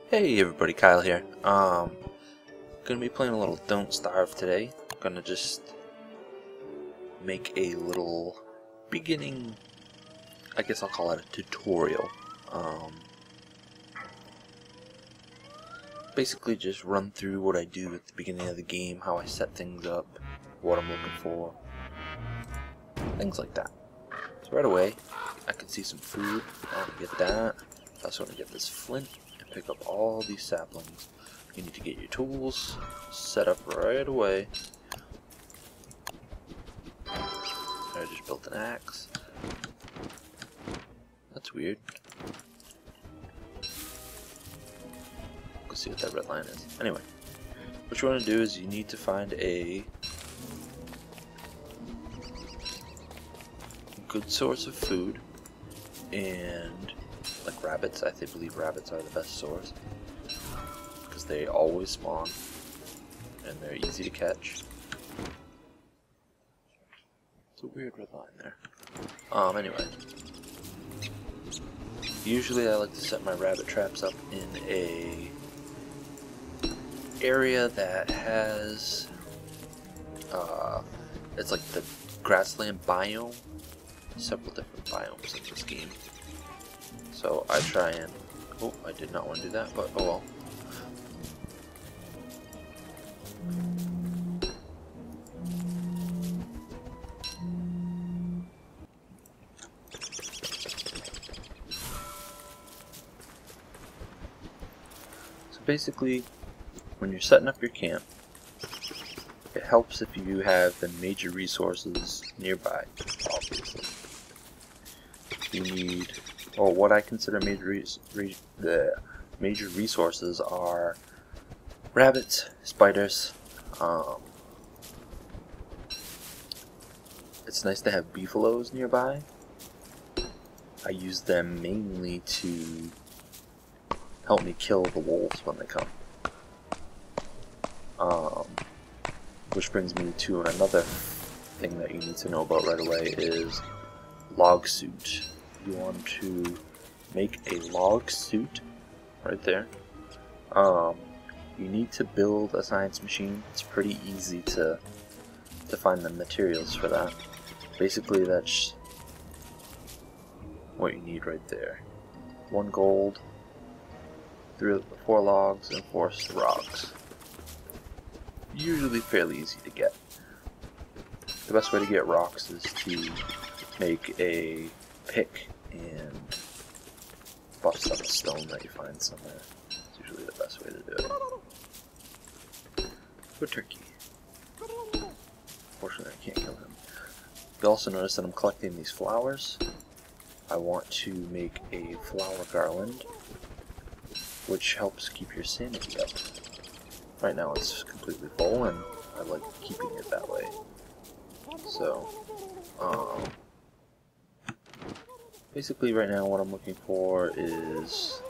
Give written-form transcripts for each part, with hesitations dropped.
Hey everybody, Kyle here. Gonna be playing a little Don't Starve today. Gonna just make a little beginning, I guess I'll call it a tutorial. Basically just run through what I do at the beginning of the game, how I set things up, what I'm looking for, things like that. So right away, I can see some food. I want to get that. I also want to get this flint and pick up all these saplings. You need to get your tools set up right away. I just built an axe. That's weird. Let's see what that red line is. Anyway, what you want to do is you need to find a good source of food, and like rabbits, I believe rabbits are the best source because they always spawn and they're easy to catch. It's a weird red line there. Anyway, usually I like to set my rabbit traps up in a area that has it's like the grassland biome. Several different biomes in this game. So I try and... oh, I did not want to do that, but oh well. So basically, when you're setting up your camp, it helps if you have the major resources nearby, obviously. You need, or what I consider the major resources are rabbits, spiders. It's nice to have beefaloes nearby. I use them mainly to help me kill the wolves when they come. Which brings me to another thing that you need to know about right away is log suit. You want to make a log suit right there. You need to build a science machine. It's pretty easy to find the materials for that. Basically that's what you need right there. 1 gold, 4 logs, and 4 rocks. Usually fairly easy to get. The best way to get rocks is to make a pick and bust up a stone that you find somewhere. It's usually the best way to do it. Good turkey. Fortunately, I can't kill him. You also notice that I'm collecting these flowers. I want to make a flower garland, which helps keep your sanity up. Right now it's completely full, and I like keeping it that way. So, basically right now what I'm looking for is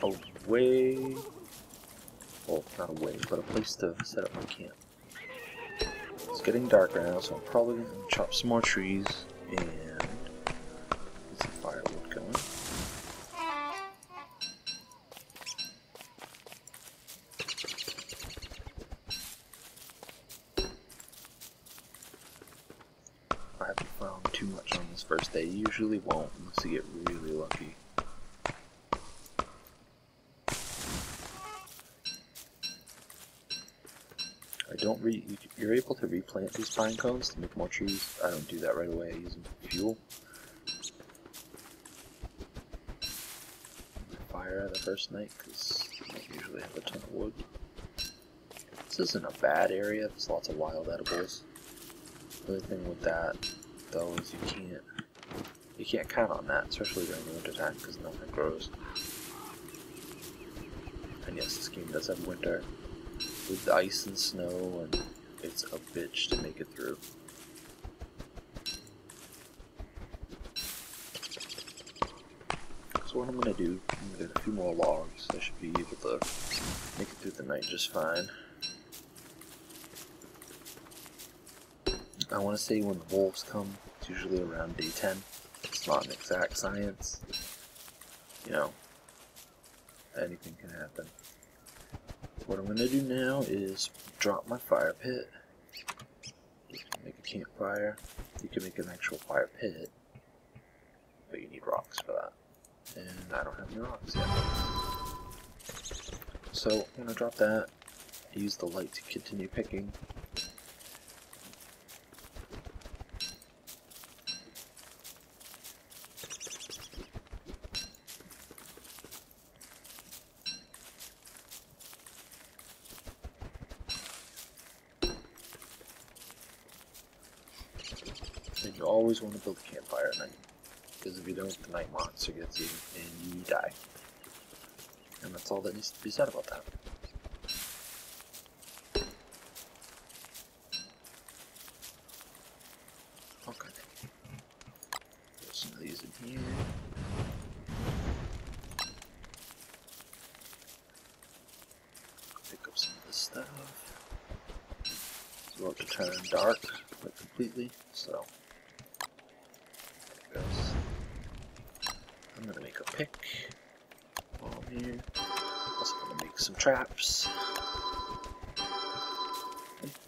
a way, well, not a way, but a place to set up my camp. It's getting dark right now, so I'm probably going to chop some more trees and get some firewood going. I haven't found too much on this first day. You usually won't unless you get really lucky. You're able to replant these pine cones to make more trees. I don't do that right away. I use them for fuel. Fire the first night because I don't usually have a ton of wood. This isn't a bad area. There's lots of wild edibles. The only thing with that, though, is you can't count on that, especially during the winter time, because nothing grows. And yes, this game does have winter with ice and snow, and it's a bitch to make it through. So what I'm gonna do, I'm gonna get a few more logs. I should be able to make it through the night just fine. I want to say when the wolves come, it's usually around day 10. It's not an exact science. You know, anything can happen. What I'm going to do now is drop my fire pit. You can make a campfire. You can make an actual fire pit, but you need rocks for that. And I don't have any rocks yet. So I'm going to drop that. Use the light to continue picking. And you always want to build a campfire at night, because if you don't, the night monster gets you and you die. And that's all that needs to be said about that. Okay. Put some of these in here. Pick up some of this stuff. It's about to turn dark, like completely, so there it goes. I'm gonna make a pick while I'm here. Also gonna make some traps.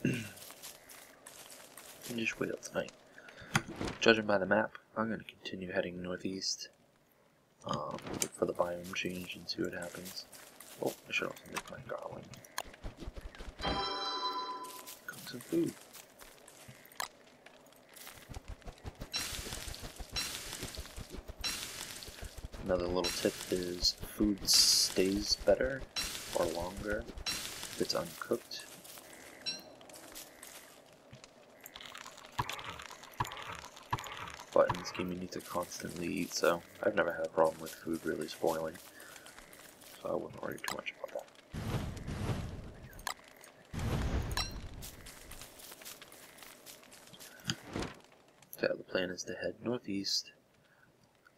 And just wait up tonight. Judging by the map, I'm gonna continue heading northeast. Look for the biome change and see what happens. Oh, I should also make my garland. Cook some food. Another little tip is food stays better or longer if it's uncooked. But in this game you need to constantly eat, so I've never had a problem with food really spoiling. So I wouldn't worry too much about that. So the plan is to head northeast.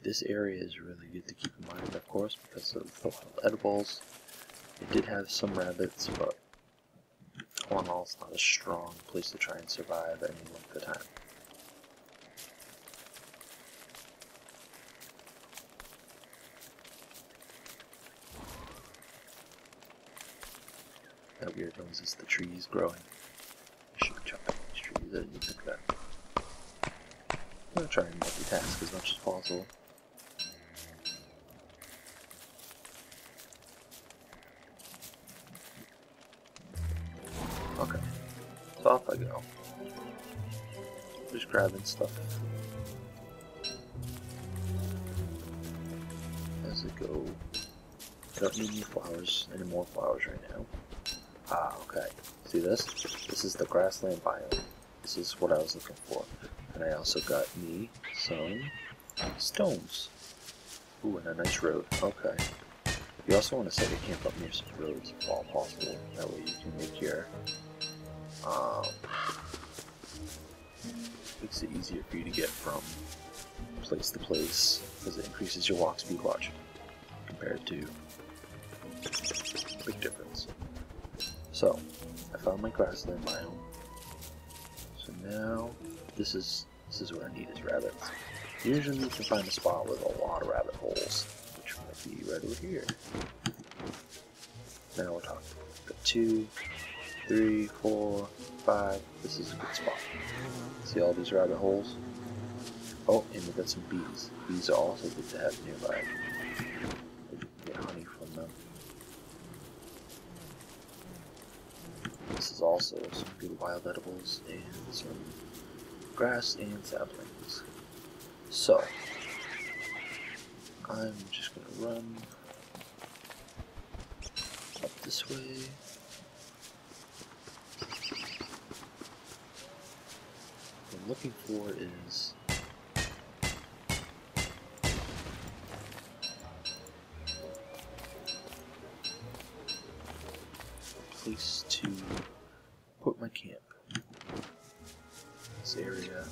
This area is really good to keep in mind, of course, because of the wild edibles. It did have some rabbits, but all in all, it's not a strong place to try and survive any length of time. That weird noise is the trees growing. I should be chopping these trees, I didn't think that. I'm going to try and multitask as much as possible. Okay, so off I go. Just grabbing stuff as I go. Don't need any flowers, any more flowers right now. Ah, okay. See this? This is the grassland biome. This is what I was looking for. And I also got me some stones. Ooh, and a nice road. Okay. You also want to set your camp up near some roads if all possible. That way you can make your makes it easier for you to get from place to place, because it increases your walk speed watch compared to big difference. So I found my grassland biome. So now this is what I need is rabbits. Usually you can find a spot with a lot of rabbit holes, which might be right over here. Now we're talking. Got 2, 3, 4, 5. This is a good spot. See all these rabbit holes? Oh, and we got some bees. Bees are also good to have nearby. You can get honey from them. This is also some good wild edibles and some grass and saplings. So, I'm just gonna run up this way. What I'm looking for is a place to put my camp. This area,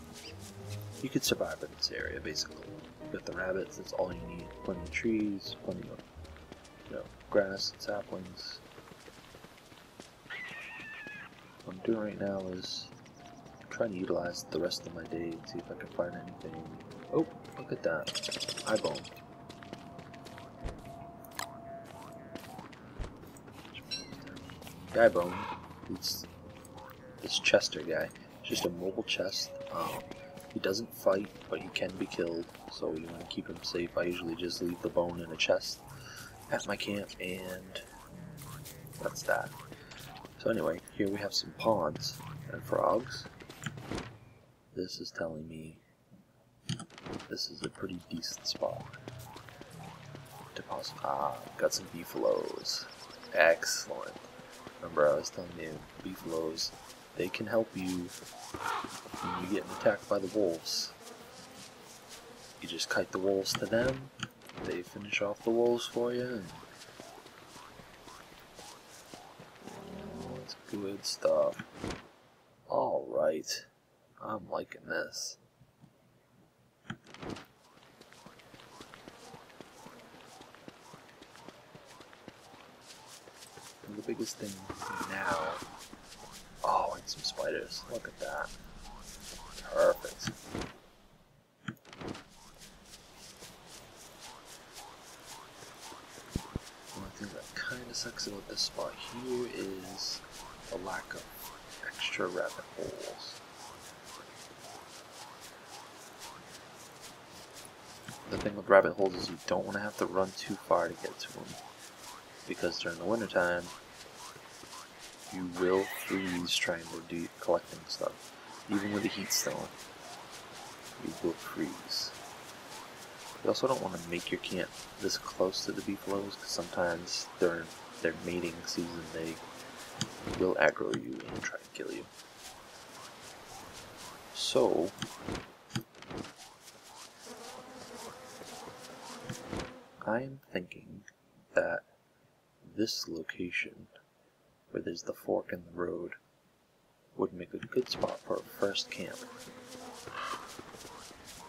you could survive in this area basically. You got the rabbits, that's all you need. Plenty of trees, plenty of grass and saplings. What I'm doing right now is trying to utilize the rest of my day and see if I can find anything. Oh, look at that. Eye bone. Skybone, it's this Chester guy. It's just a mobile chest. He doesn't fight, but he can be killed, so you want to keep him safe. I usually just leave the bone in a chest at my camp, and that's that. So anyway, here we have some ponds and frogs. This is telling me this is a pretty decent spot to possibly... got some beefaloes. Excellent. Remember I was telling you, beefaloes, they can help you when you get attacked by the wolves. You just kite the wolves to them, they finish off the wolves for you, and it's good stuff. Alright, I'm liking this. And the biggest thing now... Oh, and some spiders. Look at that. Perfect. One thing that kind of sucks about this spot here is the lack of extra rabbit holes. The thing with rabbit holes is you don't want to have to run too far to get to them, because during the wintertime you will freeze trying to do collecting stuff. Even with the heat stone, you will freeze. You also don't want to make your camp this close to the beefaloes, because sometimes during their mating season they will aggro you and try to kill you. So I'm thinking that this location, where there's the fork in the road, would make a good spot for a first camp.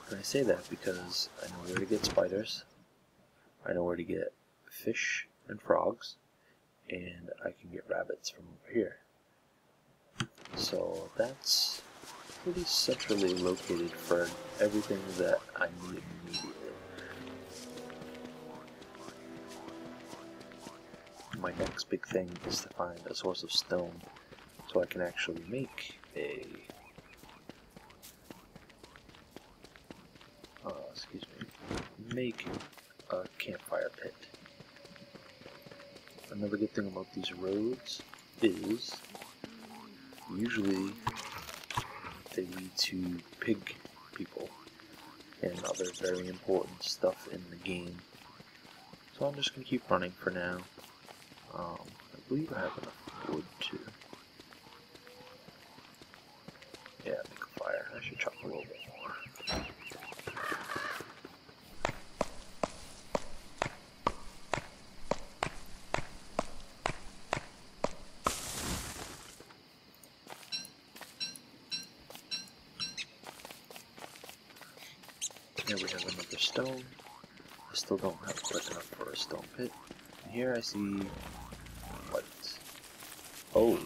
And I say that because I know where to get spiders, I know where to get fish and frogs, and I can get rabbits from over here. So that's pretty centrally located for everything that I need immediately. My next big thing is to find a source of stone so I can actually make a campfire pit. Another good thing about these roads is usually they lead to pig people and other very important stuff in the game. So I'm just going to keep running for now. I believe I have enough wood to... Yeah, make a fire. I should chop a little bit more. Here we have another stone. I still don't have quite enough for a stone pit. And here I see light. Oh,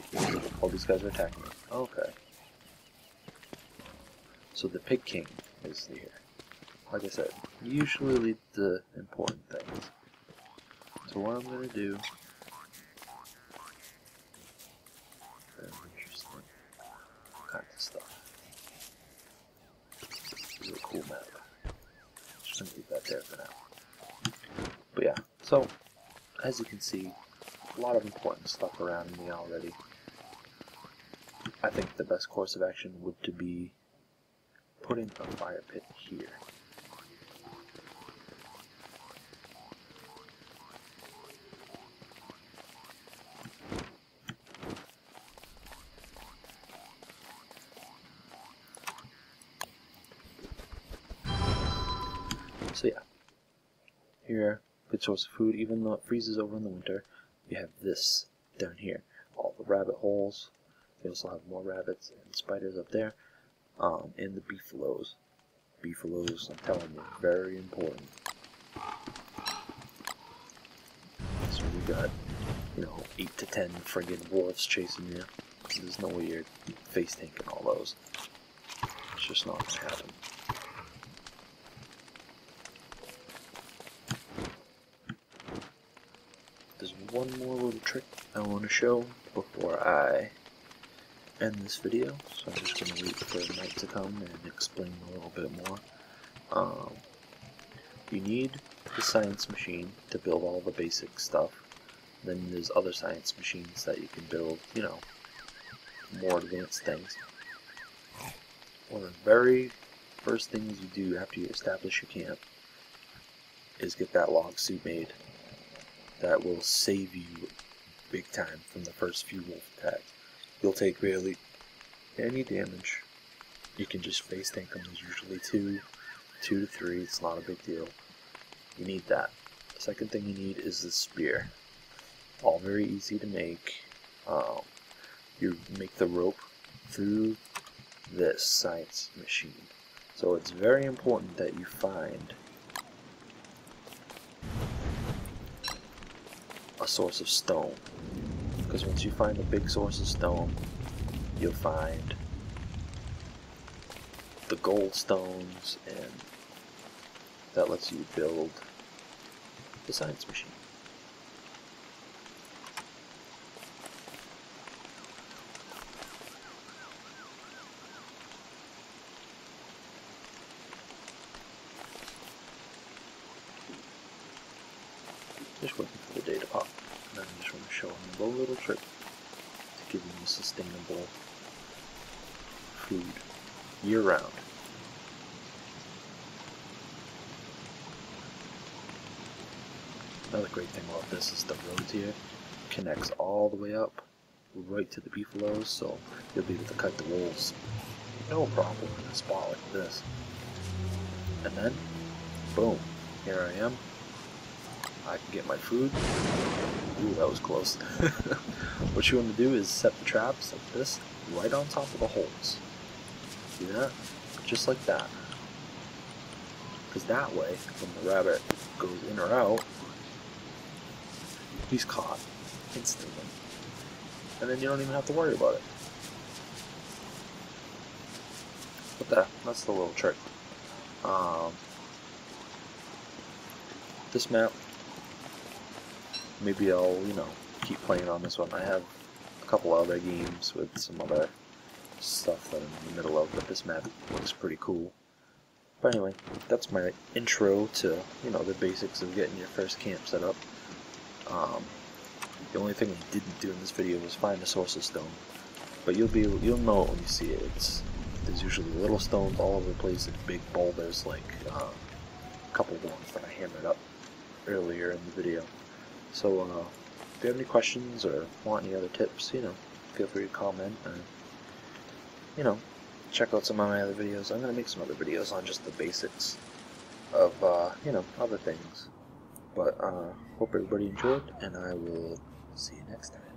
all these guys are attacking me. Okay. So the Pig King is here. Like I said, usually lead the important things. So what I'm gonna do... Very interesting kinds of stuff. This is a cool map. Just gonna leave that there for now. But yeah, so as you can see, a lot of important stuff around me already. I think the best course of action would to be putting a fire pit here. So yeah, here, good source of food. Even though it freezes over in the winter, you have this down here. All the rabbit holes. You also have more rabbits and spiders up there. And the beefaloes. Beefaloes, I'm telling you, very important. So we got, 8 to 10 friggin' wolves chasing you. There's no way you're face tanking all those. It's just not gonna happen. there's one more little trick I want to show before I end this video, so I'm just going to wait for Mike to come and explain a little bit more. You need the science machine to build all the basic stuff. Then there's other science machines that you can build, you know, more advanced things. One of the very first things you do after you establish your camp is get that log suit made. That will save you big time from the first few wolf attacks. You'll take barely any damage. You can just face tank them. There's usually two to three. It's not a big deal. You need that. The second thing you need is the spear. All very easy to make. You make the rope through this science machine. So it's very important that you find a source of stone. Because once you find a big source of stone, you'll find the gold stones, and that lets you build the science machine. Just waiting for the day to pop. And I just want to show him a little trick to give him sustainable food year-round. Another great thing about this is the road here connects all the way up right to the beefaloes, so you'll be able to cut the wolves no problem in a spot like this. And then, boom, here I am. I can get my food. Ooh, that was close. What you want to do is set the traps like this, right on top of the holes. See that? Just like that. Because that way, when the rabbit goes in or out, he's caught instantly. And then you don't even have to worry about it. But that's the little trick. This map, maybe I'll, keep playing on this one. I have a couple other games with some other stuff that I'm in the middle of, but this map looks pretty cool. But anyway, that's my intro to, the basics of getting your first camp set up. The only thing I didn't do in this video was find a source of stone, but you'll know it when you see it. There's usually little stones all over the place and big boulders, like a couple ones that I hammered up earlier in the video. So if you have any questions or want any other tips, feel free to comment and check out some of my other videos. I'm gonna make some other videos on just the basics of other things. But hope everybody enjoyed, and I will see you next time.